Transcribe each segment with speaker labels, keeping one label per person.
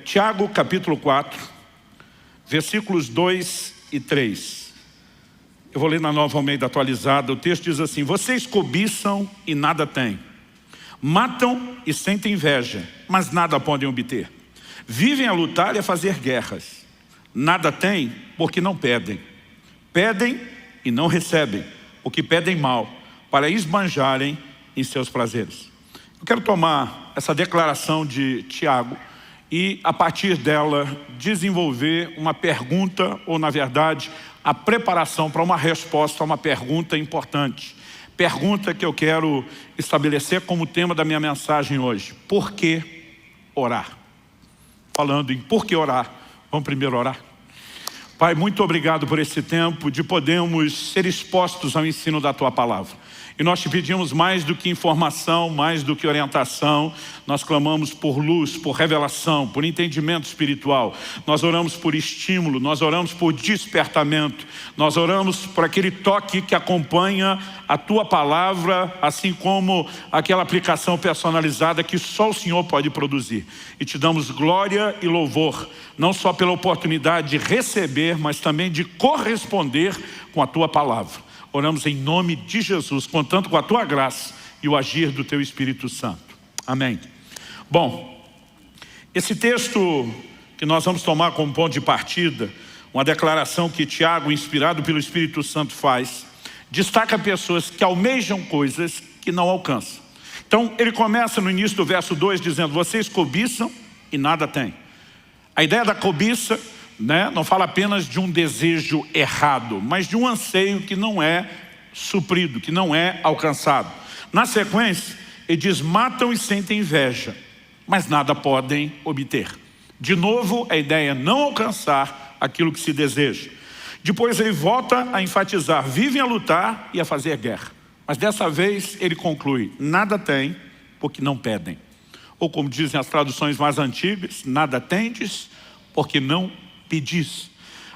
Speaker 1: Tiago capítulo 4, versículos 2 e 3. Eu vou ler na Nova Almeida atualizada. O texto diz assim: vocês cobiçam e nada têm, matam e sentem inveja, mas nada podem obter. Vivem a lutar e a fazer guerras. Nada têm porque não pedem. Pedem e não recebem, porque pedem mal, para esbanjarem em seus prazeres. Eu quero tomar essa declaração de Tiago e, a partir dela, desenvolver uma pergunta, ou na verdade, a preparação para uma resposta a uma pergunta importante. Pergunta que eu quero estabelecer como tema da minha mensagem hoje: por que orar? Falando em por que orar, vamos primeiro orar. Pai, muito obrigado por esse tempo de podermos ser expostos ao ensino da Tua Palavra. E nós te pedimos mais do que informação, mais do que orientação. Nós clamamos por luz, por revelação, por entendimento espiritual. Nós oramos por estímulo, nós oramos por despertamento. Nós oramos por aquele toque que acompanha a Tua Palavra, assim como aquela aplicação personalizada que só o Senhor pode produzir. E te damos glória e louvor, não só pela oportunidade de receber, mas também de corresponder com a Tua Palavra. Oramos em nome de Jesus, contando com a Tua graça e o agir do Teu Espírito Santo. Amém. Bom, esse texto que nós vamos tomar como ponto de partida, uma declaração que Tiago, inspirado pelo Espírito Santo, faz, destaca pessoas que almejam coisas que não alcançam. Então, ele começa no início do verso 2 dizendo: vocês cobiçam e nada têm. A ideia da cobiça, não fala apenas de um desejo errado, mas de um anseio que não é suprido, que não é alcançado. Na sequência, ele diz: matam e sentem inveja, mas nada podem obter. De novo, a ideia é não alcançar aquilo que se deseja. Depois ele volta a enfatizar: vivem a lutar e a fazer guerra. Mas dessa vez ele conclui: nada tem porque não pedem. Ou como dizem as traduções mais antigas: nada tendes porque não pedis.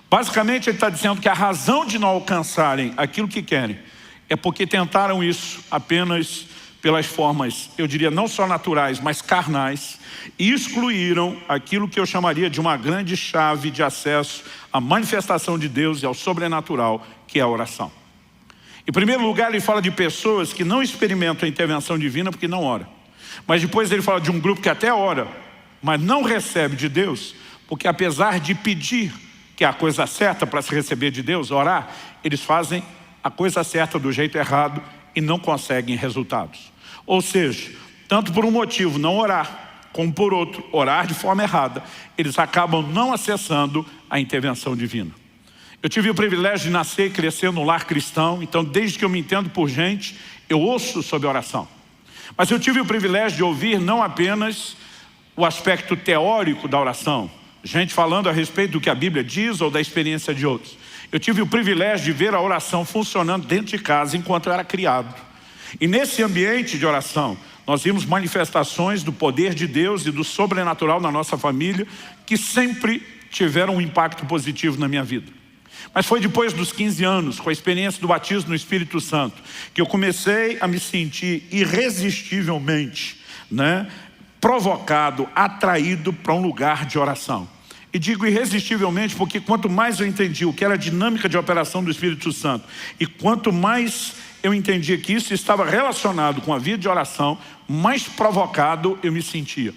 Speaker 1: Basicamente ele está dizendo que a razão de não alcançarem aquilo que querem é porque tentaram isso apenas pelas formas, eu diria, não só naturais, mas carnais, e excluíram aquilo que eu chamaria de uma grande chave de acesso à manifestação de Deus e ao sobrenatural, que é a oração. Em primeiro lugar, ele fala de pessoas que não experimentam a intervenção divina porque não oram. Mas depois ele fala de um grupo que até ora, mas não recebe de Deus, porque apesar de pedir, que é a coisa certa para se receber de Deus, orar, eles fazem a coisa certa do jeito errado e não conseguem resultados. Ou seja, tanto por um motivo não orar, como por outro orar de forma errada, eles acabam não acessando a intervenção divina. Eu tive o privilégio de nascer e crescer num lar cristão, então desde que eu me entendo por gente, eu ouço sobre oração. Mas eu tive o privilégio de ouvir não apenas o aspecto teórico da oração, gente falando a respeito do que a Bíblia diz ou da experiência de outros. Eu tive o privilégio de ver a oração funcionando dentro de casa enquanto eu era criado. E nesse ambiente de oração, nós vimos manifestações do poder de Deus e do sobrenatural na nossa família, que sempre tiveram um impacto positivo na minha vida. Mas foi depois dos 15 anos, com a experiência do batismo no Espírito Santo, que eu comecei a me sentir irresistivelmente, provocado, atraído para um lugar de oração. E digo irresistivelmente porque quanto mais eu entendi o que era a dinâmica de operação do Espírito Santo e quanto mais eu entendi que isso estava relacionado com a vida de oração, mais provocado eu me sentia.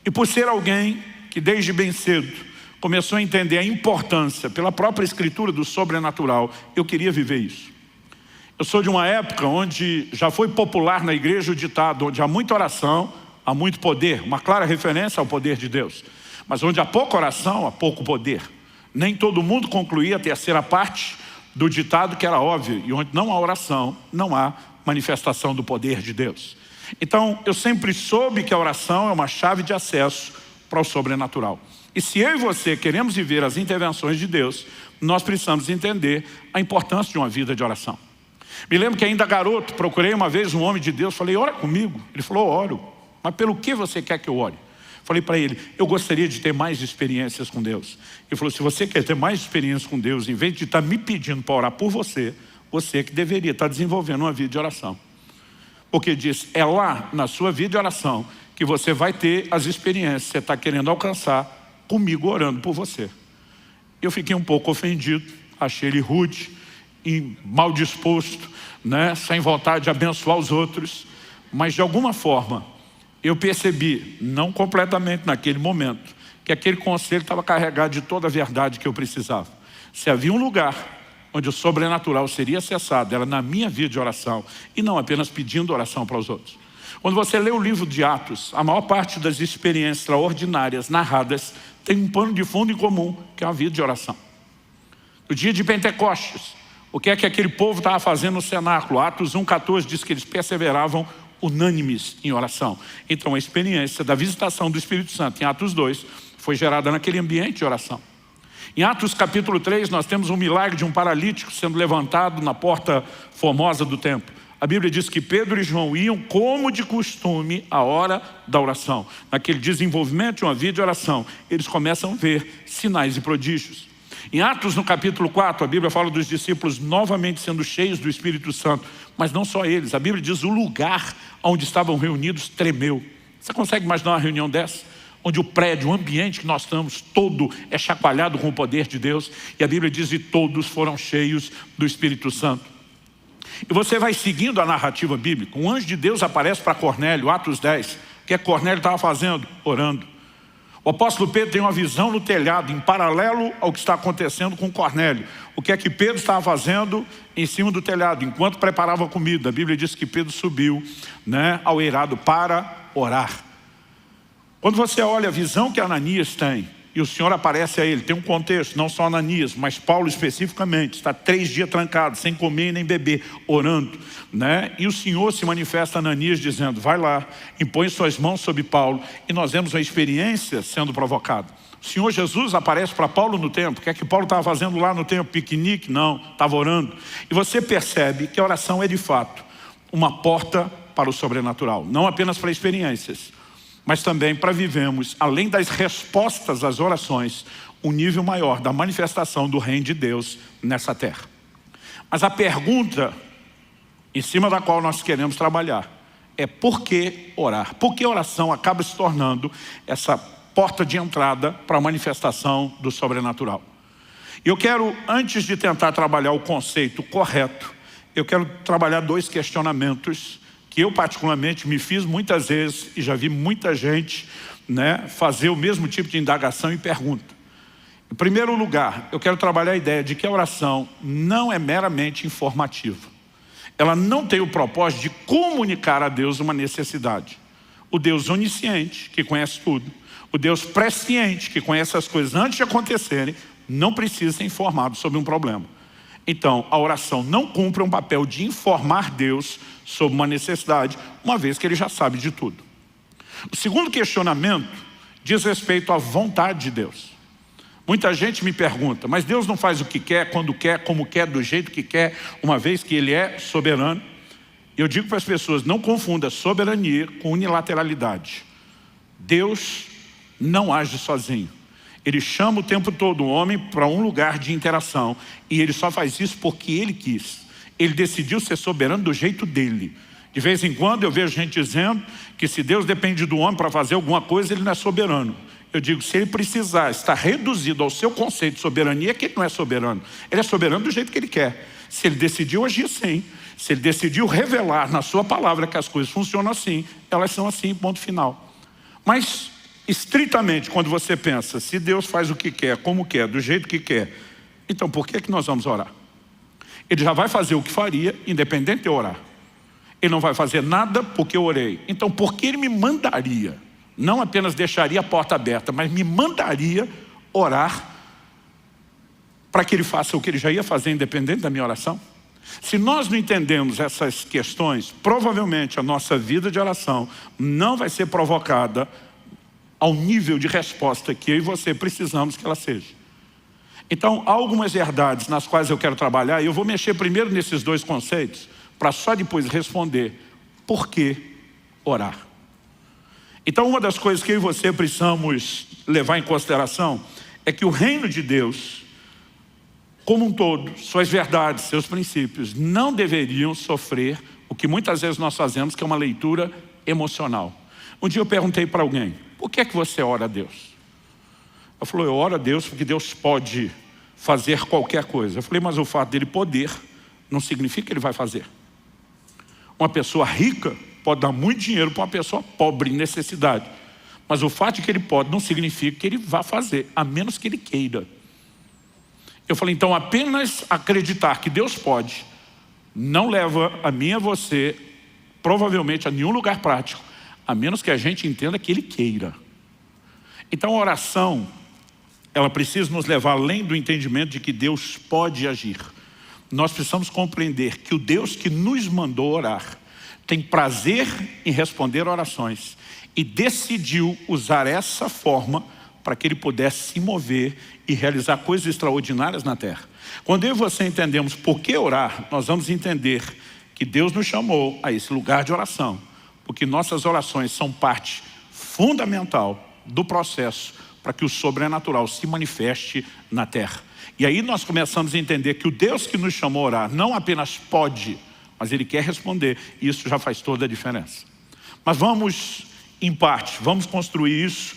Speaker 1: E por ser alguém que desde bem cedo começou a entender a importância pela própria Escritura do sobrenatural, eu queria viver isso. Eu sou de uma época onde já foi popular na igreja o ditado: onde há muita oração, há muito poder, uma clara referência ao poder de Deus. Mas onde há pouca oração, há pouco poder. Nem todo mundo concluía a terceira parte do ditado, que era óbvio: e onde não há oração, não há manifestação do poder de Deus. Então, eu sempre soube que a oração é uma chave de acesso para o sobrenatural. E se eu e você queremos viver as intervenções de Deus, nós precisamos entender a importância de uma vida de oração. Me lembro que ainda garoto, procurei uma vez um homem de Deus, falei: ora comigo. Ele falou: oro. Mas pelo que você quer que eu ore? Falei para ele: eu gostaria de ter mais experiências com Deus. Ele falou: se você quer ter mais experiências com Deus, em vez de estar me pedindo para orar por você, você que deveria estar desenvolvendo uma vida de oração. Porque diz, é lá na sua vida de oração que você vai ter as experiências que você está querendo alcançar comigo orando por você. Eu fiquei um pouco ofendido, achei ele rude e mal disposto, né? Sem vontade de abençoar os outros, mas de alguma forma eu percebi, não completamente naquele momento, que aquele conselho estava carregado de toda a verdade que eu precisava. Se havia um lugar onde o sobrenatural seria acessado, era na minha vida de oração, e não apenas pedindo oração para os outros. Quando você lê o livro de Atos, a maior parte das experiências extraordinárias narradas tem um pano de fundo em comum, que é uma vida de oração. No dia de Pentecostes, o que é que aquele povo estava fazendo no cenáculo? Atos 1,14 diz que eles perseveravam unânimes em oração. Então a experiência da visitação do Espírito Santo em Atos 2 foi gerada naquele ambiente de oração. Em Atos capítulo 3 nós temos um milagre de um paralítico sendo levantado na porta formosa do templo. A Bíblia diz que Pedro e João iam como de costume à hora da oração. Naquele desenvolvimento de uma vida de oração, eles começam a ver sinais e prodígios. Em Atos no capítulo 4, a Bíblia fala dos discípulos novamente sendo cheios do Espírito Santo. Mas não só eles, a Bíblia diz o lugar onde estavam reunidos tremeu. Você consegue imaginar uma reunião dessa? Onde o prédio, o ambiente que nós estamos todo é chacoalhado com o poder de Deus. E a Bíblia diz que todos foram cheios do Espírito Santo. E você vai seguindo a narrativa bíblica. Um anjo de Deus aparece para Cornélio, Atos 10. O que Cornélio estava fazendo? Orando. O apóstolo Pedro tem uma visão no telhado, em paralelo ao que está acontecendo com Cornélio. O que é que Pedro estava fazendo em cima do telhado, enquanto preparava a comida? A Bíblia diz que Pedro subiu, né, ao eirado para orar. Quando você olha a visão que Ananias tem, e o Senhor aparece a ele, tem um contexto, não só Ananias, mas Paulo especificamente, está 3 dias trancado, sem comer nem beber, orando, né? E o Senhor se manifesta a Ananias dizendo, vai lá, impõe suas mãos sobre Paulo, e nós vemos a experiência sendo provocada. O Senhor Jesus aparece para Paulo no templo. O que é que Paulo estava fazendo lá no templo? Piquenique? Não, estava orando. E você percebe que a oração é de fato uma porta para o sobrenatural, não apenas para experiências, mas também para vivermos, além das respostas às orações, um nível maior da manifestação do reino de Deus nessa terra. Mas a pergunta em cima da qual nós queremos trabalhar é por que orar? Por que a oração acaba se tornando essa porta de entrada para a manifestação do sobrenatural? E eu quero, antes de tentar trabalhar o conceito correto, eu quero trabalhar 2 questionamentos que eu particularmente me fiz muitas vezes e já vi muita gente, né, fazer o mesmo tipo de indagação e pergunta. Em primeiro lugar, eu quero trabalhar a ideia de que a oração não é meramente informativa. Ela não tem o propósito de comunicar a Deus uma necessidade. O Deus onisciente, que conhece tudo, o Deus presciente, que conhece as coisas antes de acontecerem, não precisa ser informado sobre um problema. Então, a oração não cumpre um papel de informar Deus sobre uma necessidade, uma vez que Ele já sabe de tudo. O segundo questionamento diz respeito à vontade de Deus. Muita gente me pergunta, mas Deus não faz o que quer, quando quer, como quer, do jeito que quer, uma vez que Ele é soberano? Eu digo para as pessoas, não confunda soberania com unilateralidade. Deus não age sozinho. Ele chama o tempo todo o homem para um lugar de interação. E Ele só faz isso porque Ele quis. Ele decidiu ser soberano do jeito dele. De vez em quando eu vejo gente dizendo que se Deus depende do homem para fazer alguma coisa, Ele não é soberano. Eu digo, se Ele precisar estar reduzido ao seu conceito de soberania, é que Ele não é soberano. Ele é soberano do jeito que Ele quer. Se Ele decidiu agir assim, se Ele decidiu revelar na sua palavra que as coisas funcionam assim, elas são assim, ponto final. Mas estritamente, quando você pensa, se Deus faz o que quer, como quer, do jeito que quer, então por que nós vamos orar? Ele já vai fazer o que faria, independente de eu orar. Ele não vai fazer nada porque eu orei. Então por que Ele me mandaria? Não apenas deixaria a porta aberta, mas me mandaria orar para que Ele faça o que Ele já ia fazer, independente da minha oração? Se nós não entendemos essas questões, provavelmente a nossa vida de oração não vai ser provocada ao nível de resposta que eu e você precisamos que ela seja. Então, há algumas verdades nas quais eu quero trabalhar, e eu vou mexer primeiro nesses 2 conceitos, para só depois responder por que orar. Então, uma das coisas que eu e você precisamos levar em consideração é que o reino de Deus, como um todo, suas verdades, seus princípios, não deveriam sofrer o que muitas vezes nós fazemos, que é uma leitura emocional. Um dia eu perguntei para alguém, por que é que você ora a Deus? Ela falou, eu oro a Deus porque Deus pode fazer qualquer coisa. Eu falei, mas o fato dele poder não significa que ele vai fazer. Uma pessoa rica pode dar muito dinheiro para uma pessoa pobre, em necessidade. Mas o fato de que ele pode não significa que ele vá fazer, a menos que ele queira. Eu falei, então apenas acreditar que Deus pode não leva a mim e a você, provavelmente, a nenhum lugar prático, a menos que a gente entenda que Ele queira. Então a oração, ela precisa nos levar além do entendimento de que Deus pode agir. Nós precisamos compreender que o Deus que nos mandou orar tem prazer em responder orações e decidiu usar essa forma para que Ele pudesse se mover e realizar coisas extraordinárias na terra. Quando eu e você entendemos por que orar, nós vamos entender que Deus nos chamou a esse lugar de oração, porque nossas orações são parte fundamental do processo para que o sobrenatural se manifeste na terra. E aí nós começamos a entender que o Deus que nos chamou a orar não apenas pode, mas Ele quer responder, e isso já faz toda a diferença. Mas vamos, em parte, vamos construir isso,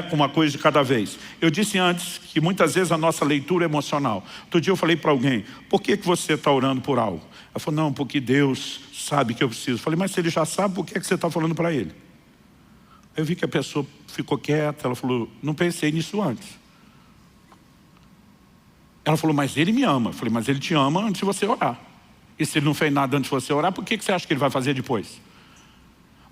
Speaker 1: com uma coisa de cada vez. Eu disse antes que muitas vezes a nossa leitura é emocional. Outro dia eu falei para alguém, por que você está orando por algo? Ela falou, não, porque Deus sabe que eu preciso. Eu falei, mas se Ele já sabe, por que você está falando para Ele? Eu vi que a pessoa ficou quieta, ela falou, não pensei nisso antes. Ela falou, mas Ele me ama. Eu falei, mas Ele te ama antes de você orar. E se Ele não fez nada antes de você orar, por que você acha que Ele vai fazer depois?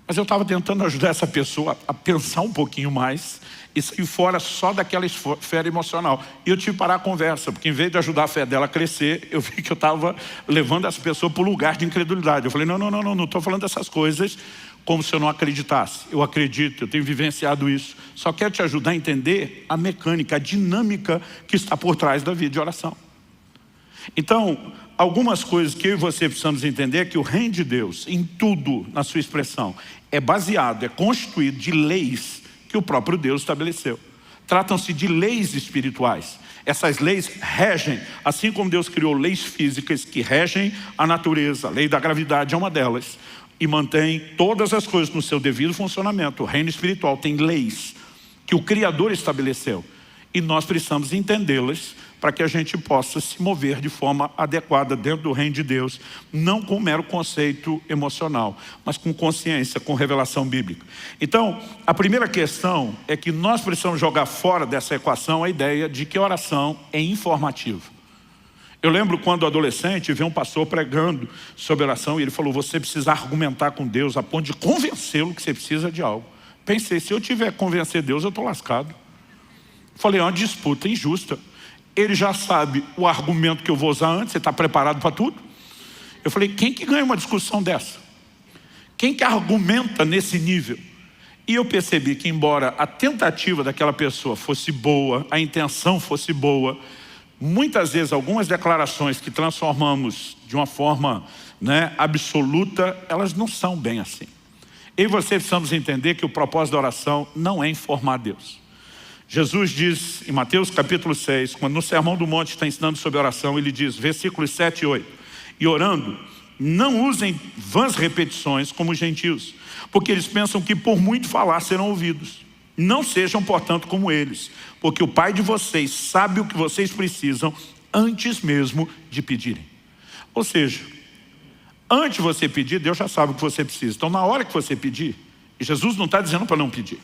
Speaker 1: Mas eu estava tentando ajudar essa pessoa a pensar um pouquinho mais e sair fora só daquela esfera emocional. E eu tive que parar a conversa, porque em vez de ajudar a fé dela a crescer, eu vi que eu estava levando essa pessoa para o lugar de incredulidade. Eu falei, não estou falando dessas coisas como se eu não acreditasse. Eu acredito, eu tenho vivenciado isso. Só quero te ajudar a entender a mecânica, a dinâmica que está por trás da vida de oração. Então, algumas coisas que eu e você precisamos entender é que o reino de Deus, em tudo, na sua expressão, é baseado, é constituído de leis que o próprio Deus estabeleceu. Tratam-se de leis espirituais. Essas leis regem, assim como Deus criou leis físicas que regem a natureza. A lei da gravidade é uma delas. E mantém todas as coisas no seu devido funcionamento. O reino espiritual tem leis que o Criador estabeleceu. E nós precisamos entendê-las para que a gente possa se mover de forma adequada dentro do reino de Deus, não com mero conceito emocional, mas com consciência, com revelação bíblica. Então, a primeira questão é que nós precisamos jogar fora dessa equação a ideia de que oração é informativa. Eu lembro quando adolescente, vi um pastor pregando sobre oração e ele falou, você precisa argumentar com Deus a ponto de convencê-lo que você precisa de algo. Pensei, se eu tiver que convencer Deus, eu estou lascado. Falei, é uma disputa injusta. Ele já sabe o argumento que eu vou usar antes, você está preparado para tudo? Eu falei, quem que ganha uma discussão dessa? Quem que argumenta nesse nível? E eu percebi que embora a tentativa daquela pessoa fosse boa, a intenção fosse boa, muitas vezes algumas declarações que transformamos de uma forma absoluta, elas não são bem assim. Eu e você precisamos entender que o propósito da oração não é informar Deus. Jesus diz em Mateus capítulo 6, quando no Sermão do Monte está ensinando sobre oração, ele diz, versículos 7 e 8, e orando, não usem vãs repetições como os gentios, porque eles pensam que por muito falar serão ouvidos. Não sejam, portanto, como eles, porque o Pai de vocês sabe o que vocês precisam antes mesmo de pedirem. Ou seja, antes de você pedir, Deus já sabe o que você precisa. Então, na hora que você pedir, e Jesus não está dizendo para não pedir.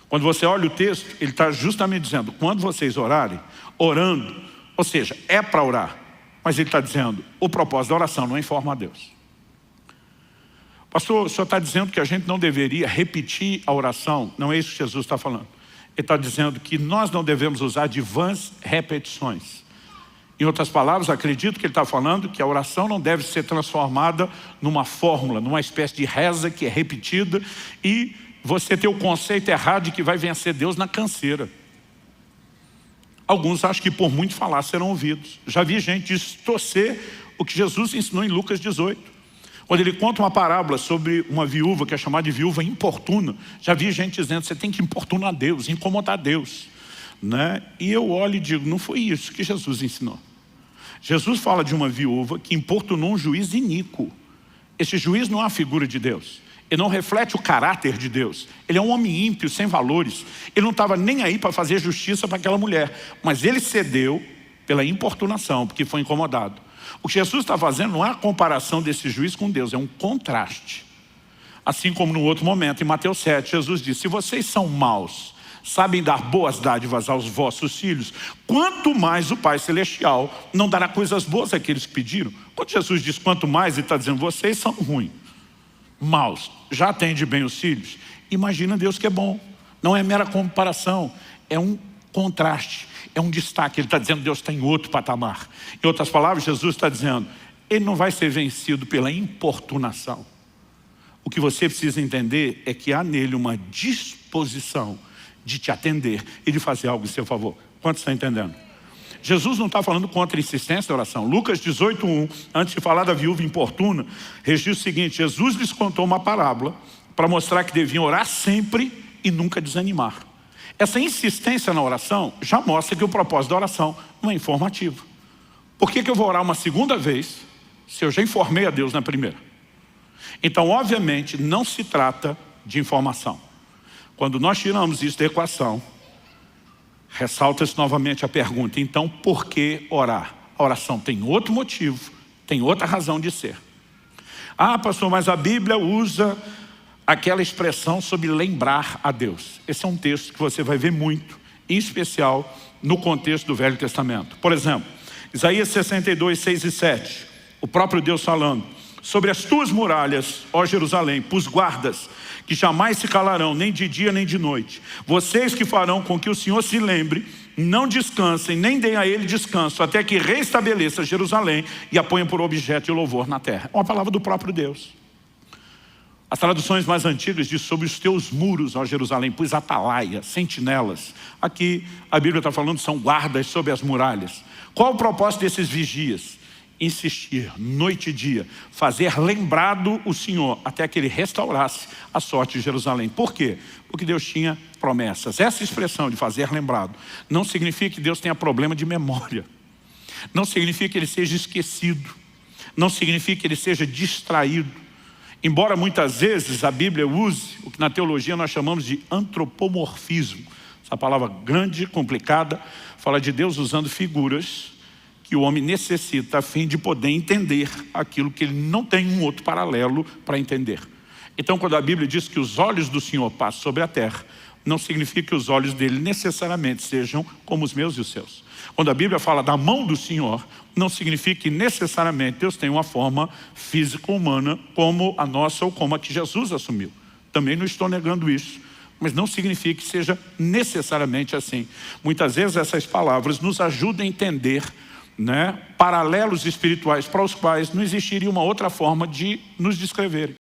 Speaker 1: Quando você olha o texto, ele está justamente dizendo, quando vocês orarem, orando, ou seja, é para orar, mas ele está dizendo, o propósito da oração não é informar Deus. Pastor, o senhor está dizendo que a gente não deveria repetir a oração? Não é isso que Jesus está falando. Ele está dizendo que nós não devemos usar de vãs repetições. Em outras palavras, acredito que ele está falando que a oração não deve ser transformada numa fórmula, numa espécie de reza que é repetida e você tem o conceito errado de que vai vencer Deus na canseira. Alguns acham que por muito falar serão ouvidos. Já vi gente distorcer o que Jesus ensinou em Lucas 18. Quando ele conta uma parábola sobre uma viúva que é chamada de viúva importuna. Já vi gente dizendo, você tem que importunar Deus, incomodar Deus. E eu olho e digo, não foi isso que Jesus ensinou. Jesus fala de uma viúva que importunou um juiz iníquo. Esse juiz não é a figura de Deus. Ele não reflete o caráter de Deus. Ele é um homem ímpio, sem valores. Ele não estava nem aí para fazer justiça para aquela mulher. Mas ele cedeu pela importunação, porque foi incomodado. O que Jesus está fazendo não é a comparação desse juiz com Deus, é um contraste. Assim como no outro momento, em Mateus 7, Jesus disse: se vocês são maus, sabem dar boas dádivas aos vossos filhos, quanto mais o Pai Celestial não dará coisas boas àqueles que pediram. Quando Jesus diz quanto mais, ele está dizendo: vocês são ruins, maus, já atende bem os filhos. Imagina Deus que é bom. Não é mera comparação, é um contraste, é um destaque. Ele está dizendo que Deus está em outro patamar. Em outras palavras, Jesus está dizendo: ele não vai ser vencido pela importunação. O que você precisa entender é que há nele uma disposição de te atender e de fazer algo em seu favor. Quantos estão entendendo? Jesus não está falando contra a insistência da oração. Lucas 18:1, antes de falar da viúva importuna, registra o seguinte: Jesus lhes contou uma parábola para mostrar que deviam orar sempre e nunca desanimar. Essa insistência na oração já mostra que o propósito da oração não é informativo. Por que eu vou orar uma segunda vez se eu já informei a Deus na primeira? Então, obviamente, não se trata de informação. Quando nós tiramos isso da equação, ressalta-se novamente a pergunta: então por que orar? A oração tem outro motivo, tem outra razão de ser. Ah, pastor, mas a Bíblia usa aquela expressão sobre lembrar a Deus. Esse é um texto que você vai ver muito, em especial no contexto do Velho Testamento. Por exemplo, Isaías 62, 6 e 7, o próprio Deus falando: sobre as tuas muralhas, ó Jerusalém, pus guardas que jamais se calarão, nem de dia nem de noite. Vocês que farão com que o Senhor se lembre, não descansem, nem deem a ele descanso, até que restabeleça Jerusalém e a ponha por objeto de louvor na terra. É uma palavra do próprio Deus. As traduções mais antigas dizem: sobre os teus muros, ó Jerusalém, pus atalaias, sentinelas. Aqui a Bíblia está falando são guardas sobre as muralhas. Qual o propósito desses vigias? Insistir, noite e dia, fazer lembrado o Senhor, até que ele restaurasse a sorte de Jerusalém. Por quê? Porque Deus tinha promessas. Essa expressão de fazer lembrado não significa que Deus tenha problema de memória. Não significa que ele seja esquecido. Não significa que ele seja distraído. Embora muitas vezes a Bíblia use o que na teologia nós chamamos de antropomorfismo. Essa palavra grande, complicada, fala de Deus usando figuras que o homem necessita a fim de poder entender aquilo que ele não tem um outro paralelo para entender. Então, quando a Bíblia diz que os olhos do Senhor passam sobre a terra, não significa que os olhos dele necessariamente sejam como os meus e os seus. Quando a Bíblia fala da mão do Senhor, não significa que necessariamente Deus tem uma forma física humana como a nossa ou como a que Jesus assumiu. Também não estou negando isso, mas não significa que seja necessariamente assim. Muitas vezes essas palavras nos ajudam a entender paralelos espirituais para os quais não existiria uma outra forma de nos descreverem.